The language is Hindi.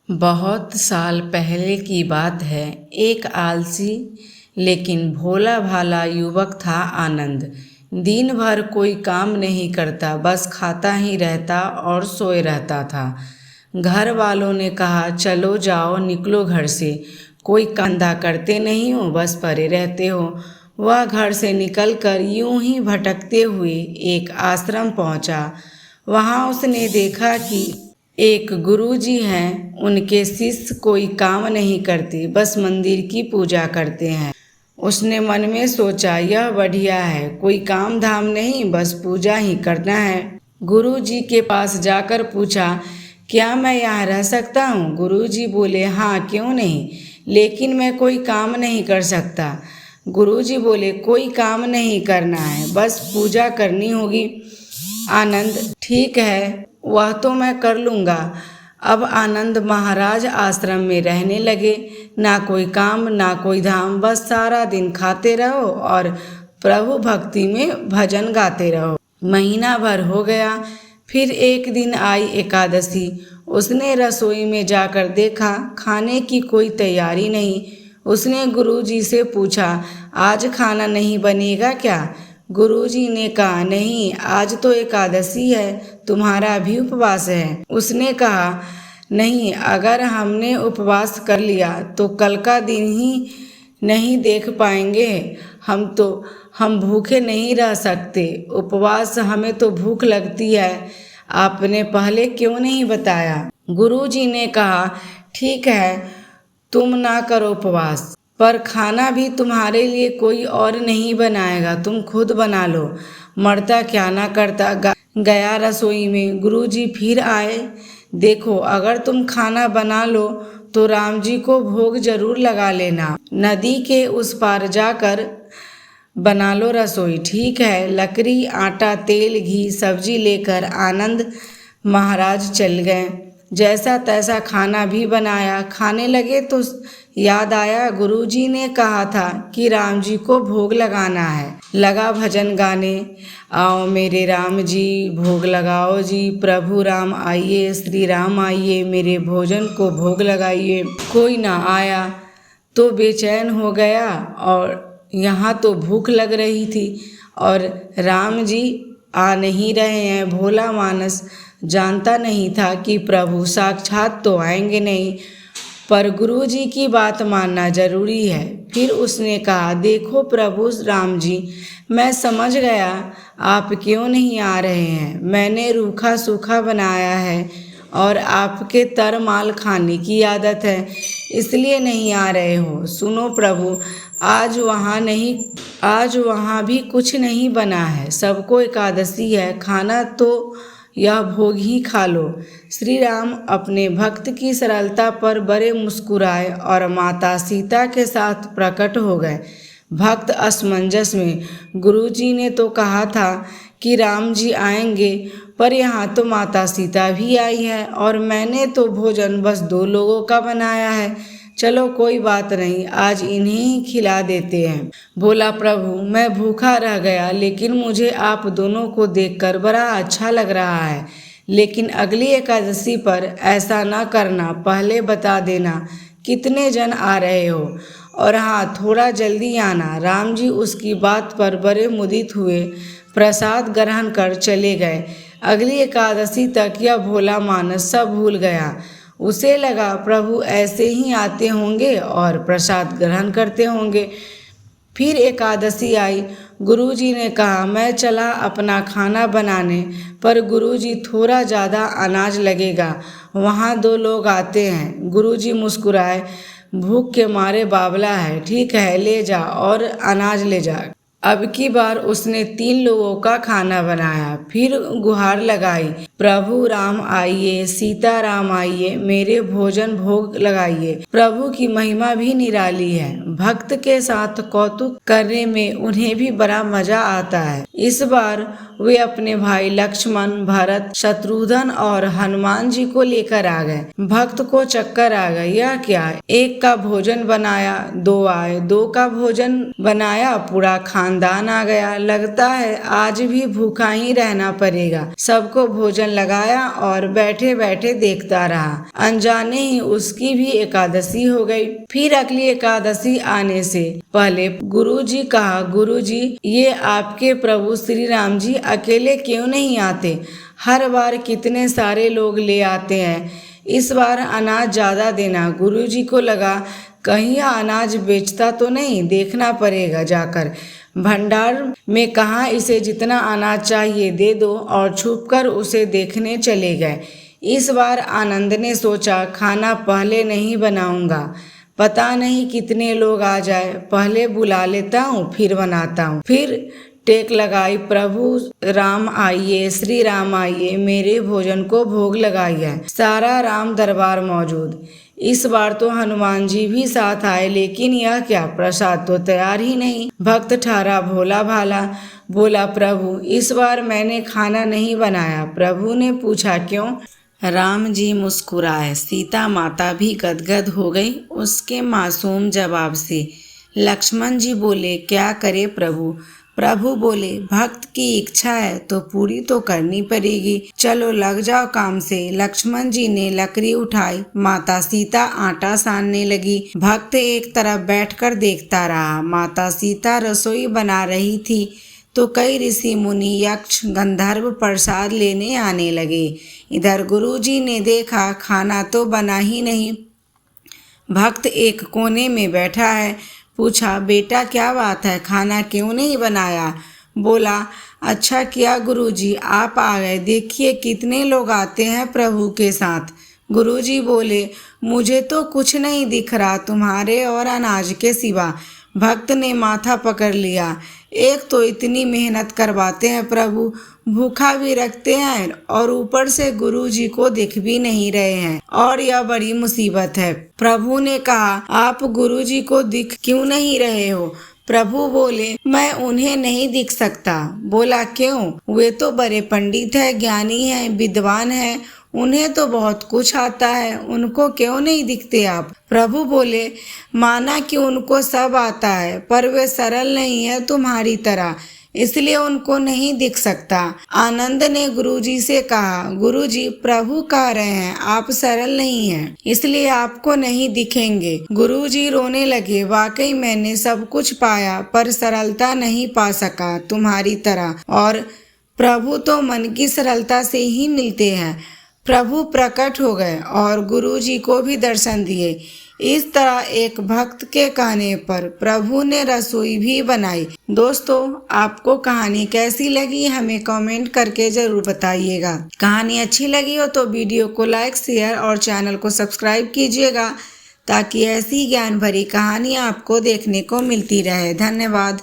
बहुत साल पहले की बात है। एक आलसी लेकिन भोला भाला युवक था आनंद। दिन भर कोई काम नहीं करता, बस खाता ही रहता और सोए रहता था। घर वालों ने कहा, चलो जाओ, निकलो घर से, कोई धंधा करते नहीं हो, बस पड़े रहते हो। वह घर से निकलकर यूं ही भटकते हुए एक आश्रम पहुंचा। वहां उसने देखा कि एक गुरुजी हैं, उनके शिष्य कोई काम नहीं करते, बस मंदिर की पूजा करते हैं। उसने मन में सोचा, यह बढ़िया है, कोई काम धाम नहीं, बस पूजा ही करना है। गुरुजी के पास जाकर पूछा, क्या मैं यहाँ रह सकता हूँ? गुरुजी बोले, हाँ, क्यों नहीं, लेकिन मैं कोई काम नहीं कर सकता। गुरुजी बोले, कोई काम नहीं करना है, बस पूजा करनी होगी। आनंद, ठीक है, वह तो मैं कर लूँगा। अब आनंद महाराज आश्रम में रहने लगे। ना कोई काम, ना कोई धाम, बस सारा दिन खाते रहो और प्रभु भक्ति में भजन गाते रहो। महीना भर हो गया। फिर एक दिन आई एकादशी। उसने रसोई में जाकर देखा, खाने की कोई तैयारी नहीं। उसने गुरुजी से पूछा, आज खाना नहीं बनेगा क्या? गुरुजी ने कहा, नहीं, आज तो एकादशी है, तुम्हारा भी उपवास है। उसने कहा, नहीं, अगर हमने उपवास कर लिया तो कल का दिन ही नहीं देख पाएंगे। हम भूखे नहीं रह सकते। उपवास, हमें तो भूख लगती है, आपने पहले क्यों नहीं बताया? गुरुजी ने कहा, ठीक है, तुम ना करो उपवास, पर खाना भी तुम्हारे लिए कोई और नहीं बनाएगा, तुम खुद बना लो। मरता क्या ना करता, गया रसोई में। गुरुजी फिर आए, देखो, अगर तुम खाना बना लो तो राम जी को भोग जरूर लगा लेना। नदी के उस पार जाकर बना लो रसोई। ठीक है। लकड़ी, आटा, तेल, घी, सब्जी लेकर आनंद महाराज चल गए। जैसा तैसा खाना भी बनाया। खाने लगे तो याद आया, गुरुजी ने कहा था कि राम जी को भोग लगाना है। लगा भजन गाने, आओ मेरे राम जी, भोग लगाओ जी, प्रभु राम आइए, श्री राम आइए, मेरे भोजन को भोग लगाइए। कोई ना आया तो बेचैन हो गया, और यहाँ तो भूख लग रही थी और राम जी आ नहीं रहे हैं। भोला मानस जानता नहीं था कि प्रभु साक्षात तो आएंगे नहीं, पर गुरुजी की बात मानना जरूरी है। फिर उसने कहा, देखो प्रभु राम जी, मैं समझ गया आप क्यों नहीं आ रहे हैं। मैंने रूखा सूखा बनाया है और आपके तर माल खाने की आदत है, इसलिए नहीं आ रहे हो। सुनो प्रभु, आज वहाँ भी कुछ नहीं बना है, सबको एकादशी है, खाना तो यह भोग ही खा लो। श्री राम अपने भक्त की सरलता पर बड़े मुस्कुराए और माता सीता के साथ प्रकट हो गए। भक्त असमंजस में, गुरुजी ने तो कहा था कि राम जी आएंगे, पर यहाँ तो माता सीता भी आई है और मैंने तो भोजन बस 2 लोगों का बनाया है। चलो कोई बात नहीं, आज इन्हें ही खिला देते हैं। बोला, प्रभु मैं भूखा रह गया, लेकिन मुझे आप दोनों को देखकर बड़ा अच्छा लग रहा है। लेकिन अगली एकादशी पर ऐसा ना करना, पहले बता देना कितने जन आ रहे हो, और हाँ, थोड़ा जल्दी आना। राम जी उसकी बात पर बड़े मुदित हुए, प्रसाद ग्रहण कर चले गए। अगली एकादशी तक यह भोला मानस सब भूल गया। उसे लगा प्रभु ऐसे ही आते होंगे और प्रसाद ग्रहण करते होंगे। फिर एकादशी आई। गुरुजी ने कहा, मैं चला अपना खाना बनाने, पर गुरुजी, थोड़ा ज़्यादा अनाज लगेगा, वहाँ 2 लोग आते हैं। गुरुजी मुस्कुराए, भूख के मारे बावला है, ठीक है, ले जा और अनाज ले जा। अब की बार उसने 3 लोगों का खाना बनाया। फिर गुहार लगाई, प्रभु राम आइए, सीता राम आइए, मेरे भोजन भोग लगाइए। प्रभु की महिमा भी निराली है। भक्त के साथ कौतुक करने में उन्हें भी बड़ा मजा आता है। इस बार वे अपने भाई लक्ष्मण, भरत, शत्रुघ्न और हनुमान जी को लेकर आ गए। भक्त को चक्कर आ गया, यह क्या, एक का भोजन बनाया, 2 आए, 2 का भोजन बनाया, पूरा खानदान आ गया। लगता है आज भी भूखा ही रहना पड़ेगा। सबको भोजन भोजन लगाया और बैठे बैठे देखता रहा। अनजाने ही उसकी भी एकादशी हो गई। फिर अगली एकादशी आने से पहले गुरुजी कहा, गुरुजी ये आपके प्रभु श्री राम जी अकेले क्यों नहीं आते? हर बार कितने सारे लोग ले आते हैं, इस बार अनाज ज्यादा देना। गुरुजी को लगा कहीं अनाज बेचता तो नहीं, देखना पड़ेगा जाकर। भंडार में कहा इसे जितना अनाज चाहिए दे दो और छुपकर उसे देखने चले गए। इस बार आनंद ने सोचा खाना पहले नहीं बनाऊंगा, पता नहीं कितने लोग आ जाए, पहले बुला लेता हूँ फिर बनाता हूँ। फिर टेक लगाई, प्रभु राम आइए, श्री राम आइए, मेरे भोजन को भोग लगाइए। सारा राम दरबार मौजूद। इस बार तो हनुमान जी भी साथ आए, लेकिन यह क्या, प्रसाद तो तैयार ही नहीं। भक्त ठहरा भोला भाला, बोला प्रभु इस बार मैंने खाना नहीं बनाया। प्रभु ने पूछा क्यों? राम जी मुस्कुराए। सीता माता भी गदगद हो गई उसके मासूम जवाब से। लक्ष्मण जी बोले क्या करे प्रभु? प्रभु बोले भक्त की इच्छा है तो पूरी तो करनी पड़ेगी, चलो लग जाओ काम से। लक्ष्मण जी ने लकड़ी उठाई, माता सीता आटा सानने लगी। भक्त एक तरफ बैठकर देखता रहा। माता सीता रसोई बना रही थी तो कई ऋषि मुनि यक्ष गंधर्व प्रसाद लेने आने लगे। इधर गुरुजी ने देखा खाना तो बना ही नहीं, भक्त एक कोने में बैठा है। पूछा बेटा क्या बात है, खाना क्यों नहीं बनाया? बोला अच्छा किया गुरुजी आप आ गए, देखिए कितने लोग आते हैं प्रभु के साथ। गुरुजी बोले मुझे तो कुछ नहीं दिख रहा तुम्हारे और अनाज के सिवा। भक्त ने माथा पकड़ लिया, एक तो इतनी मेहनत करवाते हैं प्रभु, भूखा भी रखते हैं और ऊपर से गुरुजी को दिख भी नहीं रहे हैं, और यह बड़ी मुसीबत है। प्रभु ने कहा आप गुरुजी को दिख क्यों नहीं रहे हो? प्रभु बोले मैं उन्हें नहीं दिख सकता। बोला क्यों? वे तो बड़े पंडित हैं, ज्ञानी हैं, विद्वान हैं, उन्हें तो बहुत कुछ आता है, उनको क्यों नहीं दिखते आप? प्रभु बोले माना कि उनको सब आता है पर वे सरल नहीं है तुम्हारी तरह, इसलिए उनको नहीं दिख सकता। आनंद ने गुरुजी से कहा गुरुजी प्रभु कह रहे हैं आप सरल नहीं हैं, इसलिए आपको नहीं दिखेंगे। गुरुजी रोने लगे, वाकई मैंने सब कुछ पाया पर सरलता नहीं पा सका तुम्हारी तरह, और प्रभु तो मन की सरलता से ही मिलते हैं। प्रभु प्रकट हो गए और गुरुजी को भी दर्शन दिए। इस तरह एक भक्त के कहने पर प्रभु ने रसोई भी बनाई। दोस्तों आपको कहानी कैसी लगी हमें कमेंट करके जरूर बताइएगा। कहानी अच्छी लगी हो तो वीडियो को लाइक शेयर और चैनल को सब्सक्राइब कीजिएगा ताकि ऐसी ज्ञान भरी कहानियाँ आपको देखने को मिलती रहे। धन्यवाद।